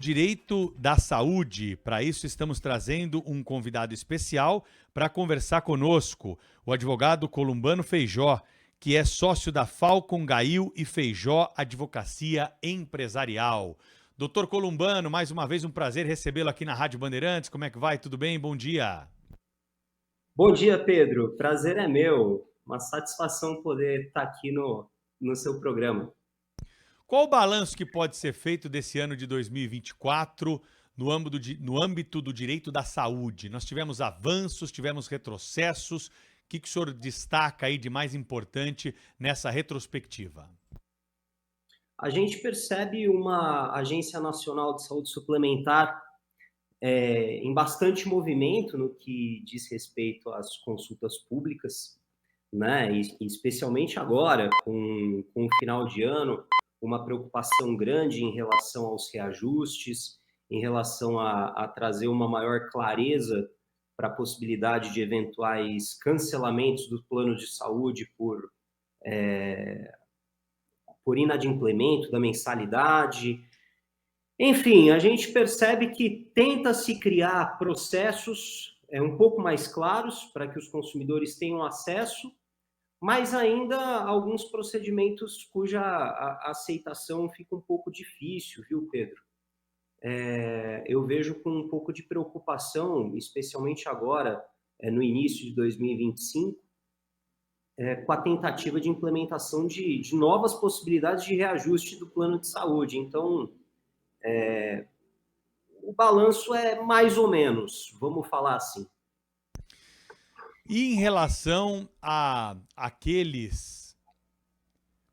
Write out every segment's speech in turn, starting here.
Direito da saúde. Para isso, estamos trazendo um convidado especial para conversar conosco, o advogado Columbano Feijó, que é sócio da Falcon Gail e Feijó Advocacia Empresarial. Doutor Columbano, mais uma vez um prazer recebê-lo aqui na Rádio Bandeirantes. Como é que vai? Tudo bem? Bom dia. Bom dia, Pedro. Prazer é meu. Uma satisfação poder estar aqui no seu programa. Qual o balanço que pode ser feito desse ano de 2024 no âmbito do direito da saúde? Nós tivemos avanços, tivemos retrocessos. O que o senhor destaca aí de mais importante nessa retrospectiva? A gente percebe uma Agência Nacional de Saúde Suplementar em bastante movimento no que diz respeito às consultas públicas, né? E especialmente agora, com o final de ano, uma preocupação grande em relação aos reajustes, em relação a trazer uma maior clareza para a possibilidade de eventuais cancelamentos do plano de saúde por inadimplemento da mensalidade. Enfim, a gente percebe que tenta-se criar processos um pouco mais claros para que os consumidores tenham acesso, mas ainda alguns procedimentos cuja aceitação fica um pouco difícil, viu, Pedro? Eu vejo com um pouco de preocupação, especialmente agora, no início de 2025, com a tentativa de implementação de novas possibilidades de reajuste do plano de saúde. Então, o balanço é mais ou menos, vamos falar assim. E em relação a aqueles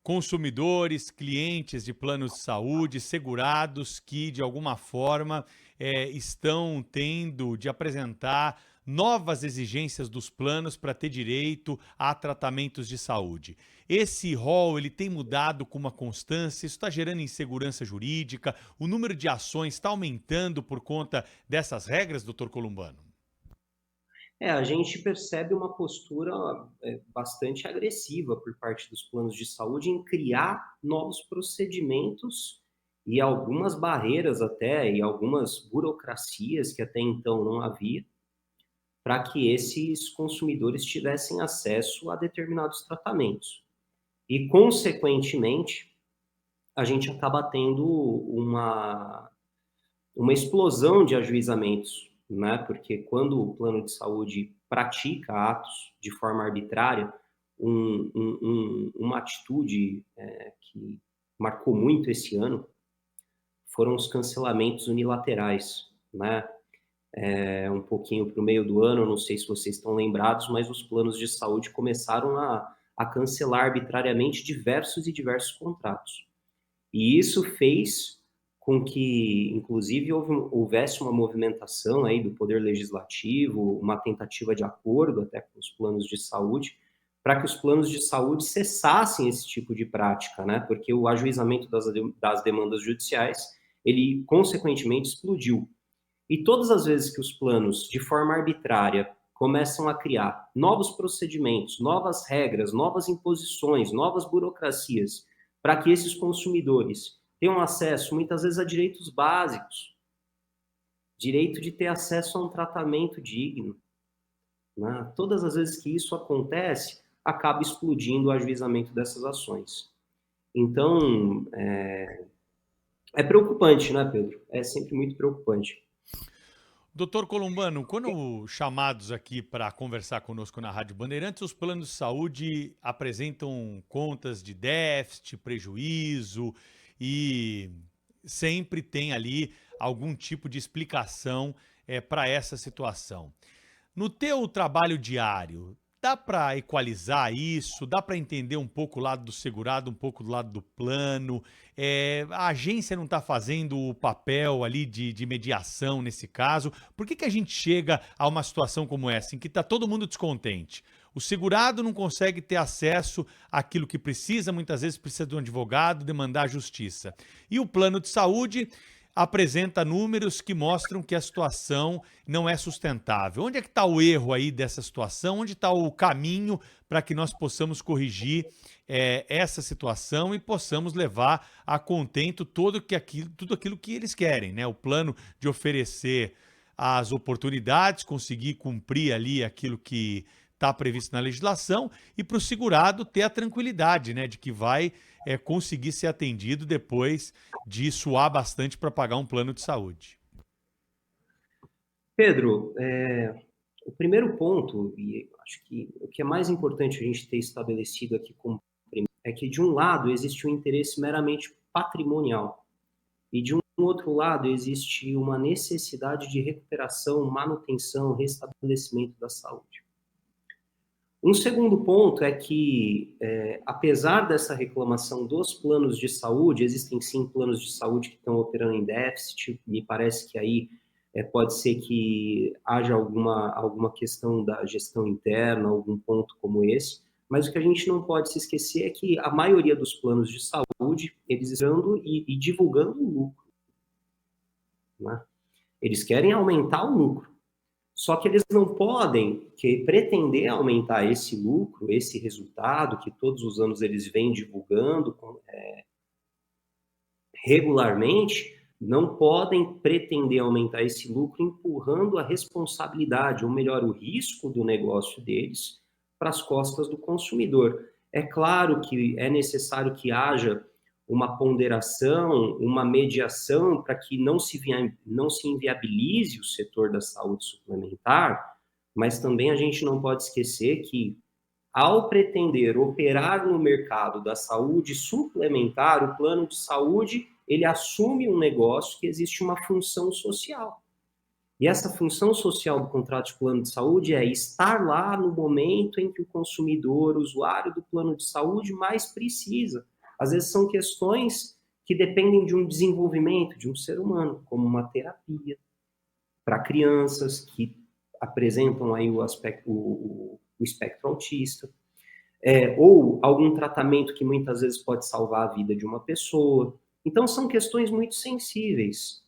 consumidores, clientes de planos de saúde, segurados que, de alguma forma, estão tendo de apresentar novas exigências dos planos para ter direito a tratamentos de saúde. Esse rol ele tem mudado com uma constância, isso está gerando insegurança jurídica, o número de ações está aumentando por conta dessas regras, doutor Columbano? A gente percebe uma postura bastante agressiva por parte dos planos de saúde em criar novos procedimentos e algumas barreiras até, e algumas burocracias que até então não havia, para que esses consumidores tivessem acesso a determinados tratamentos. E, consequentemente, a gente acaba tendo uma explosão de ajuizamentos, né? Porque quando o plano de saúde pratica atos de forma arbitrária, uma atitude que marcou muito esse ano foram os cancelamentos unilaterais, né? Um pouquinho para o meio do ano, não sei se vocês estão lembrados, mas os planos de saúde começaram a cancelar arbitrariamente diversos contratos. E isso fez com que, inclusive, houvesse uma movimentação aí do Poder Legislativo, uma tentativa de acordo até com os planos de saúde, para que os planos de saúde cessassem esse tipo de prática, né? Porque o ajuizamento das demandas judiciais, ele, consequentemente, explodiu. E todas as vezes que os planos, de forma arbitrária, começam a criar novos procedimentos, novas regras, novas imposições, novas burocracias, para que esses consumidores tenham acesso, muitas vezes, a direitos básicos, direito de ter acesso a um tratamento digno, né? Todas as vezes que isso acontece, acaba explodindo o ajuizamento dessas ações. Então, é preocupante, né, Pedro? É sempre muito preocupante. Doutor Columbano, quando chamados aqui para conversar conosco na Rádio Bandeirantes, os planos de saúde apresentam contas de déficit, prejuízo e sempre tem ali algum tipo de explicação para essa situação. No teu trabalho diário, dá para equalizar isso? Dá para entender um pouco o lado do segurado, um pouco do lado do plano? A agência não está fazendo o papel ali de mediação nesse caso? Por que a gente chega a uma situação como essa, em que está todo mundo descontente? O segurado não consegue ter acesso àquilo que precisa, muitas vezes precisa de um advogado, demandar a justiça. E o plano de saúde apresenta números que mostram que a situação não é sustentável. Onde é que está o erro aí dessa situação? Onde está o caminho para que nós possamos corrigir essa situação e possamos levar a contento tudo aquilo que eles querem, né? O plano de oferecer as oportunidades, conseguir cumprir ali aquilo que está previsto na legislação e para o segurado ter a tranquilidade, né, de que vai conseguir ser atendido depois de suar bastante para pagar um plano de saúde. Pedro, o primeiro ponto, e acho que o que é mais importante a gente ter estabelecido aqui como é que, de um lado, existe um interesse meramente patrimonial e, de um outro lado, existe uma necessidade de recuperação, manutenção, restabelecimento da saúde. Um segundo ponto é que, apesar dessa reclamação dos planos de saúde, existem sim planos de saúde que estão operando em déficit, me parece que aí pode ser que haja alguma questão da gestão interna, algum ponto como esse, mas o que a gente não pode se esquecer é que a maioria dos planos de saúde, eles estão e divulgando o lucro, né? Eles querem aumentar o lucro. Só que eles não podem pretender aumentar esse lucro, esse resultado que todos os anos eles vêm divulgando regularmente, não podem pretender aumentar esse lucro empurrando a responsabilidade, ou melhor, o risco do negócio deles para as costas do consumidor. É claro que é necessário que haja uma ponderação, uma mediação para que não se inviabilize o setor da saúde suplementar, mas também a gente não pode esquecer que, ao pretender operar no mercado da saúde suplementar, o plano de saúde, ele assume um negócio que existe uma função social. E essa função social do contrato de plano de saúde é estar lá no momento em que o consumidor, o usuário do plano de saúde mais precisa. Às vezes são questões que dependem de um desenvolvimento de um ser humano, como uma terapia para crianças que apresentam aí o espectro autista, ou algum tratamento que muitas vezes pode salvar a vida de uma pessoa. Então, são questões muito sensíveis.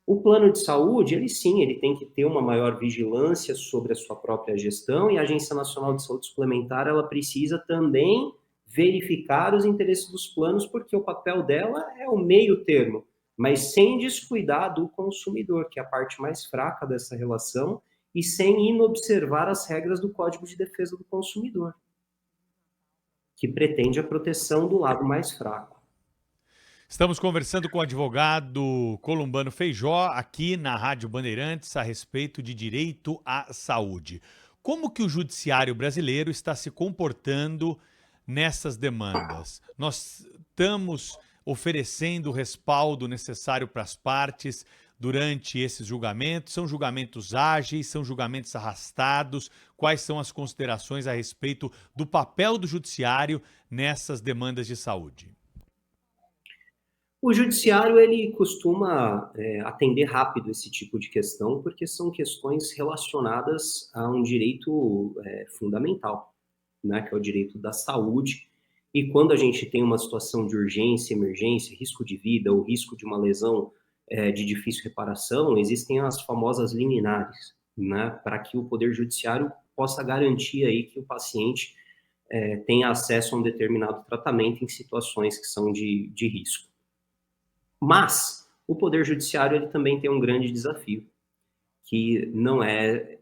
O plano de saúde, ele tem que ter uma maior vigilância sobre a sua própria gestão, e a Agência Nacional de Saúde Suplementar, ela precisa também verificar os interesses dos planos, porque o papel dela é o meio termo, mas sem descuidar do consumidor, que é a parte mais fraca dessa relação, e sem inobservar as regras do Código de Defesa do Consumidor, que pretende a proteção do lado mais fraco. Estamos conversando com o advogado Columbano Feijó, aqui na Rádio Bandeirantes, a respeito de direito à saúde. Como que o judiciário brasileiro está se comportando nessas demandas? Nós estamos oferecendo o respaldo necessário para as partes durante esses julgamentos? São julgamentos ágeis? São julgamentos arrastados? Quais são as considerações a respeito do papel do judiciário nessas demandas de saúde? O judiciário, ele costuma atender rápido esse tipo de questão, porque são questões relacionadas a um direito fundamental, né, que é o direito da saúde. E quando a gente tem uma situação de urgência, emergência, risco de vida ou risco de uma lesão de difícil reparação, existem as famosas liminares, né, para que o Poder Judiciário possa garantir aí que o paciente tenha acesso a um determinado tratamento em situações que são de risco. Mas o Poder Judiciário, ele também tem um grande desafio, que não é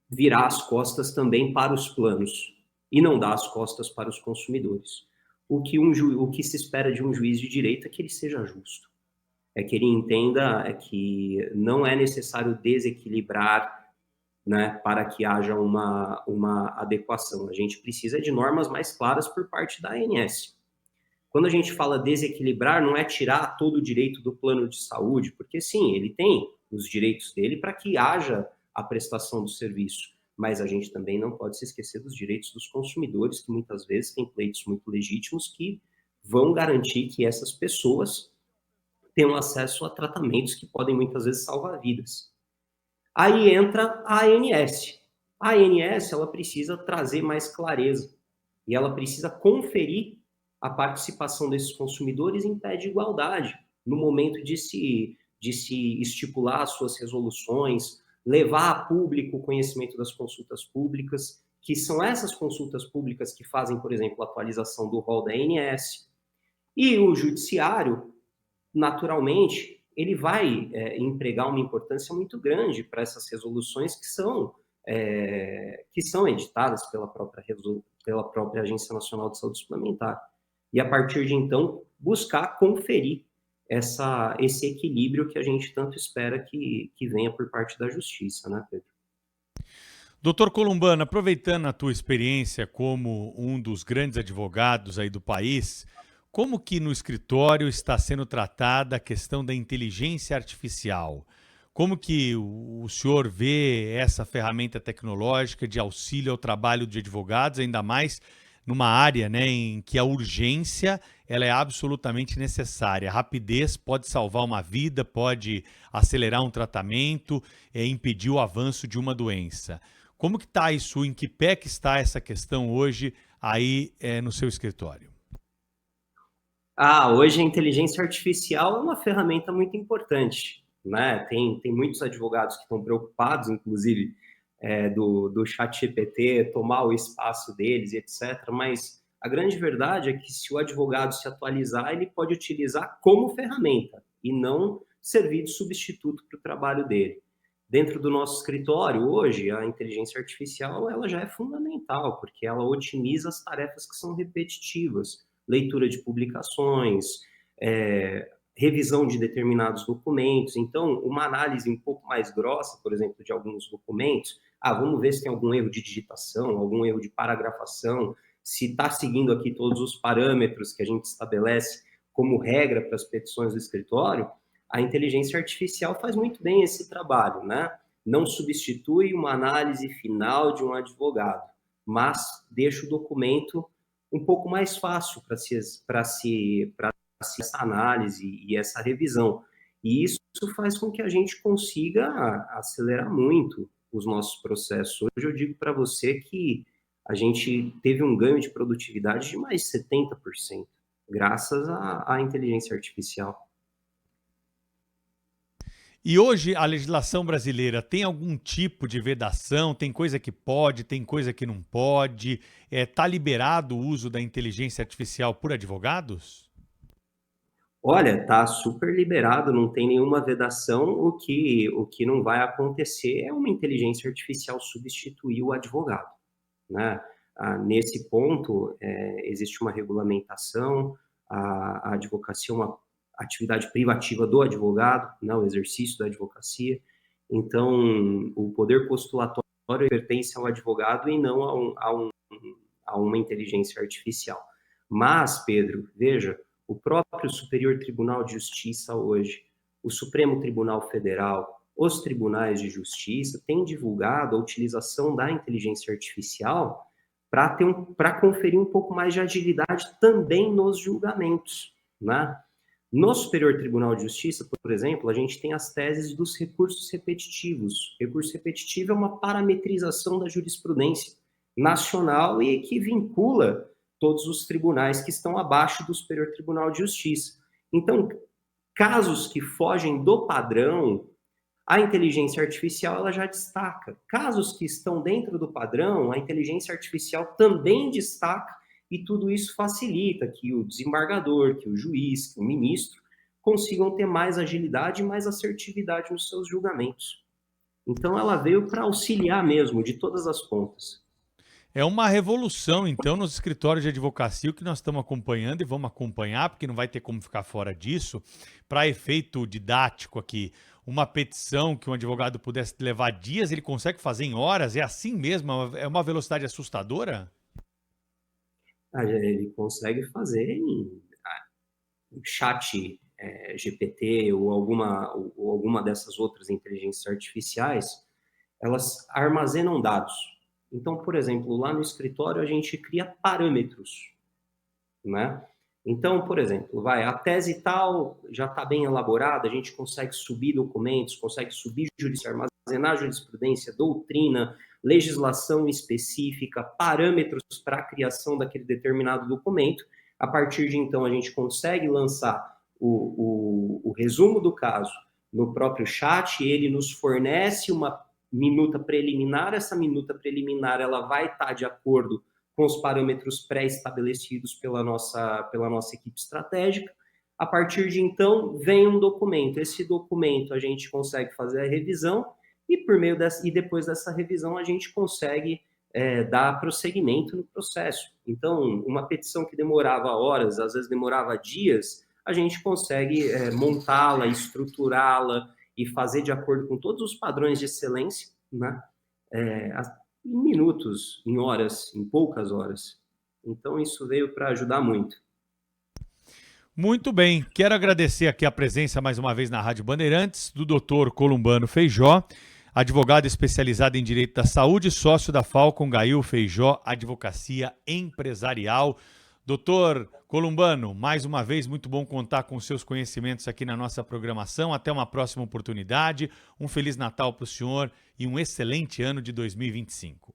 virar as costas também para os planos e não dar as costas para os consumidores. O que se espera de um juiz de direito é que ele seja justo, é que ele entenda que não é necessário desequilibrar, né, para que haja uma adequação. A gente precisa de normas mais claras por parte da ANS. Quando a gente fala desequilibrar, não é tirar todo o direito do plano de saúde, porque sim, ele tem os direitos dele para que haja a prestação do serviço, mas a gente também não pode se esquecer dos direitos dos consumidores, que muitas vezes têm pleitos muito legítimos que vão garantir que essas pessoas tenham acesso a tratamentos que podem muitas vezes salvar vidas. Aí entra a ANS. A ANS, ela precisa trazer mais clareza e ela precisa conferir a participação desses consumidores em pé de igualdade, no momento de de se estipular as suas resoluções, levar a público o conhecimento das consultas públicas, que são essas consultas públicas que fazem, por exemplo, a atualização do rol da ANS. E o judiciário, naturalmente, ele vai empregar uma importância muito grande para essas resoluções que são editadas pela própria Agência Nacional de Saúde Suplementar. E, a partir de então, buscar conferir esse equilíbrio que a gente tanto espera que venha por parte da Justiça, né, Pedro? Doutor Columbano, aproveitando a tua experiência como um dos grandes advogados aí do país, como que no escritório está sendo tratada a questão da inteligência artificial? Como que o senhor vê essa ferramenta tecnológica de auxílio ao trabalho de advogados, ainda mais numa área, né, em que a urgência ela é absolutamente necessária. A rapidez pode salvar uma vida, pode acelerar um tratamento, impedir o avanço de uma doença. Como que está isso? Em que pé que está essa questão hoje aí no seu escritório? Hoje a inteligência artificial é uma ferramenta muito importante, né? Tem muitos advogados que estão preocupados, inclusive, do ChatGPT tomar o espaço deles e etc. Mas a grande verdade é que se o advogado se atualizar, ele pode utilizar como ferramenta e não servir de substituto para o trabalho dele. Dentro do nosso escritório, hoje, a inteligência artificial ela já é fundamental, porque ela otimiza as tarefas que são repetitivas, leitura de publicações, revisão de determinados documentos. Então, uma análise um pouco mais grossa, por exemplo, de alguns documentos, vamos ver se tem algum erro de digitação, algum erro de paragrafação, se está seguindo aqui todos os parâmetros que a gente estabelece como regra para as petições do escritório. A inteligência artificial faz muito bem esse trabalho, né? Não substitui uma análise final de um advogado, mas deixa o documento um pouco mais fácil para essa análise e essa revisão. E isso faz com que a gente consiga acelerar muito os nossos processos. Hoje eu digo para você que a gente teve um ganho de produtividade de mais de 70%, graças à inteligência artificial. E hoje a legislação brasileira tem algum tipo de vedação? Tem coisa que pode, tem coisa que não pode? Está liberado o uso da inteligência artificial por advogados? Olha, está super liberado, não tem nenhuma vedação. O que não vai acontecer é uma inteligência artificial substituir o advogado, né? Nesse ponto, existe uma regulamentação, a advocacia é uma atividade privativa do advogado, né, o exercício da advocacia. Então, o poder postulatório pertence ao advogado e não a uma inteligência artificial. Mas, Pedro, veja, o próprio Superior Tribunal de Justiça hoje, o Supremo Tribunal Federal, os tribunais de justiça têm divulgado a utilização da inteligência artificial para conferir um pouco mais de agilidade também nos julgamentos, né? No Superior Tribunal de Justiça, por exemplo, a gente tem as teses dos recursos repetitivos. Recurso repetitivo é uma parametrização da jurisprudência nacional e que vincula todos os tribunais que estão abaixo do Superior Tribunal de Justiça. Então, casos que fogem do padrão, a inteligência artificial ela já destaca. Casos que estão dentro do padrão, a inteligência artificial também destaca, e tudo isso facilita que o desembargador, que o juiz, que o ministro consigam ter mais agilidade e mais assertividade nos seus julgamentos. Então, ela veio para auxiliar mesmo, de todas as pontas. É uma revolução, então, nos escritórios de advocacia, o que nós estamos acompanhando e vamos acompanhar, porque não vai ter como ficar fora disso. Para efeito didático aqui, uma petição que um advogado pudesse levar dias, ele consegue fazer em horas? É assim mesmo? É uma velocidade assustadora? Ele consegue fazer em chat GPT ou alguma dessas outras inteligências artificiais, elas armazenam dados. Então, por exemplo, lá no escritório a gente cria parâmetros, né? Então, por exemplo, a tese tal já está bem elaborada, a gente consegue subir documentos, consegue subir jurisprudência, armazenar jurisprudência, doutrina, legislação específica, parâmetros para a criação daquele determinado documento. A partir de então, a gente consegue lançar o resumo do caso no próprio chat, ele nos fornece uma minuta preliminar, essa minuta preliminar ela vai estar de acordo com os parâmetros pré-estabelecidos pela nossa equipe estratégica. A partir de então, vem um documento. Esse documento a gente consegue fazer a revisão e depois dessa revisão a gente consegue dar prosseguimento no processo. Então, uma petição que demorava horas, às vezes demorava dias, a gente consegue montá-la, estruturá-la e fazer de acordo com todos os padrões de excelência, né? Em minutos, em horas, em poucas horas. Então, isso veio para ajudar muito. Muito bem, quero agradecer aqui a presença mais uma vez na Rádio Bandeirantes do Dr. Columbano Feijó, advogado especializado em Direito da Saúde, sócio da Falcon Gail Feijó Advocacia Empresarial. Doutor Columbano, mais uma vez, muito bom contar com seus conhecimentos aqui na nossa programação. Até uma próxima oportunidade. Um Feliz Natal para o senhor e um excelente ano de 2025.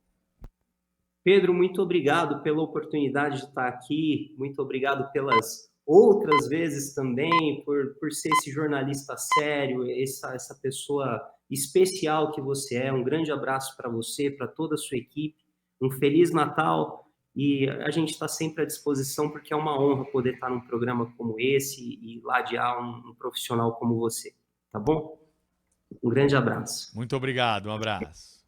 Pedro, muito obrigado pela oportunidade de estar aqui. Muito obrigado pelas outras vezes também, por ser esse jornalista sério, essa pessoa especial que você é. Um grande abraço para você, para toda a sua equipe. Um Feliz Natal. E a gente está sempre à disposição, porque é uma honra poder estar num programa como esse e ladear um profissional como você, tá bom? Um grande abraço. Muito obrigado, um abraço.